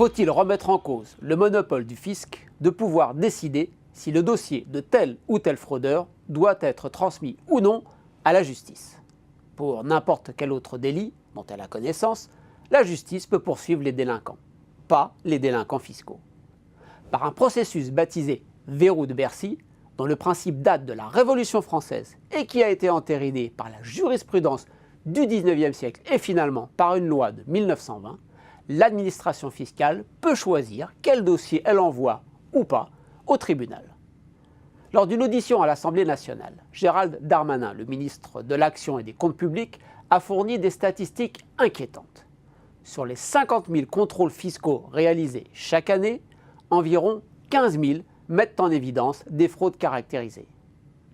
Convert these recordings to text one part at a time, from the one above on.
Faut-il remettre en cause le monopole du fisc de pouvoir décider si le dossier de tel ou tel fraudeur doit être transmis ou non à la justice? Pour n'importe quel autre délit dont elle a connaissance, la justice peut poursuivre les délinquants, pas les délinquants fiscaux. Par un processus baptisé « verrou de Bercy », dont le principe date de la Révolution française et qui a été entériné par la jurisprudence du XIXe siècle et finalement par une loi de 1920, l'administration fiscale peut choisir quel dossier elle envoie ou pas au tribunal. Lors d'une audition à l'Assemblée nationale, Gérald Darmanin, le ministre de l'Action et des Comptes publics, a fourni des statistiques inquiétantes. Sur les 50 000 contrôles fiscaux réalisés chaque année, environ 15 000 mettent en évidence des fraudes caractérisées.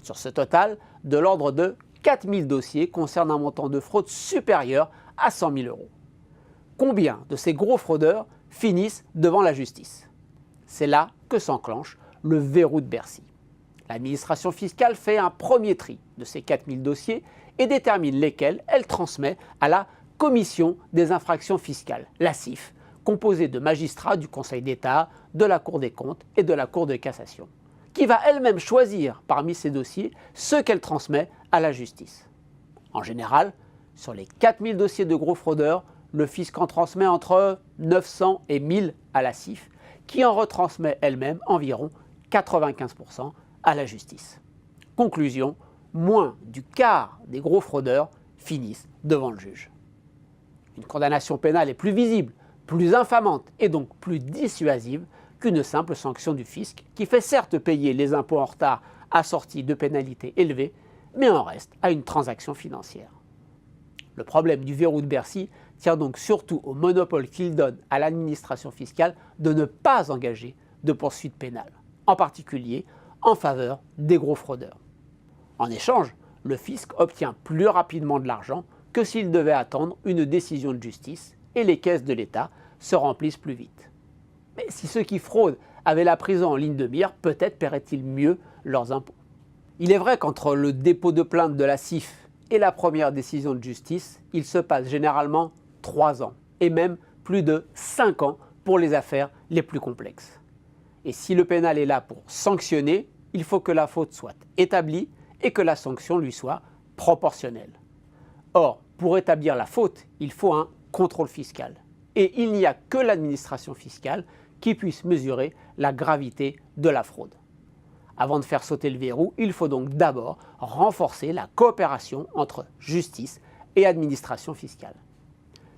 Sur ce total, de l'ordre de 4 000 dossiers concernent un montant de fraude supérieur à 100 000 euros. Combien de ces gros fraudeurs finissent devant la justice? C'est là que s'enclenche le verrou de Bercy. L'administration fiscale fait un premier tri de ces 4 000 dossiers et détermine lesquels elle transmet à la Commission des infractions fiscales, la CIF, composée de magistrats du Conseil d'État, de la Cour des comptes et de la Cour de cassation, qui va elle-même choisir parmi ces dossiers ceux qu'elle transmet à la justice. En général, sur les 4 000 dossiers de gros fraudeurs, le fisc en transmet entre 900 et 1000 à la CIF, qui en retransmet elle-même environ 95% à la justice. Conclusion, moins du quart des gros fraudeurs finissent devant le juge. Une condamnation pénale est plus visible, plus infamante et donc plus dissuasive qu'une simple sanction du fisc qui fait certes payer les impôts en retard assortis de pénalités élevées, mais en reste à une transaction financière. Le problème du verrou de Bercy tient donc surtout au monopole qu'il donne à l'administration fiscale de ne pas engager de poursuites pénales, en particulier en faveur des gros fraudeurs. En échange, le fisc obtient plus rapidement de l'argent que s'il devait attendre une décision de justice et les caisses de l'État se remplissent plus vite. Mais si ceux qui fraudent avaient la prison en ligne de mire, peut-être paieraient-ils mieux leurs impôts. Il est vrai qu'entre le dépôt de plainte de la CIF et la première décision de justice, il se passe généralement 3 ans, et même plus de 5 ans pour les affaires les plus complexes. Et si le pénal est là pour sanctionner, il faut que la faute soit établie et que la sanction lui soit proportionnelle. Or, pour établir la faute, il faut un contrôle fiscal. Et il n'y a que l'administration fiscale qui puisse mesurer la gravité de la fraude. Avant de faire sauter le verrou, il faut donc d'abord renforcer la coopération entre justice et administration fiscale.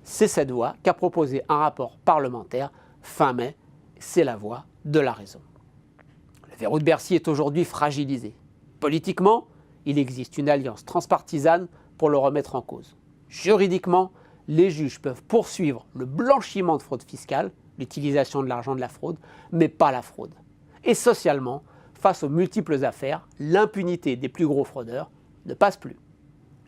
C'est cette voie qu'a proposé un rapport parlementaire fin mai. C'est la voie de la raison. Le verrou de Bercy est aujourd'hui fragilisé. Politiquement, il existe une alliance transpartisane pour le remettre en cause. Juridiquement, les juges peuvent poursuivre le blanchiment de fraude fiscale, l'utilisation de l'argent de la fraude, mais pas la fraude. Et socialement, face aux multiples affaires, l'impunité des plus gros fraudeurs ne passe plus.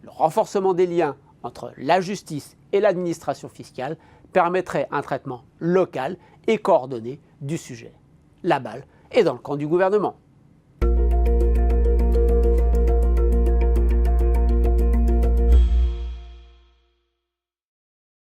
Le renforcement des liens entre la justice et l'administration fiscale permettrait un traitement local et coordonné du sujet. La balle est dans le camp du gouvernement.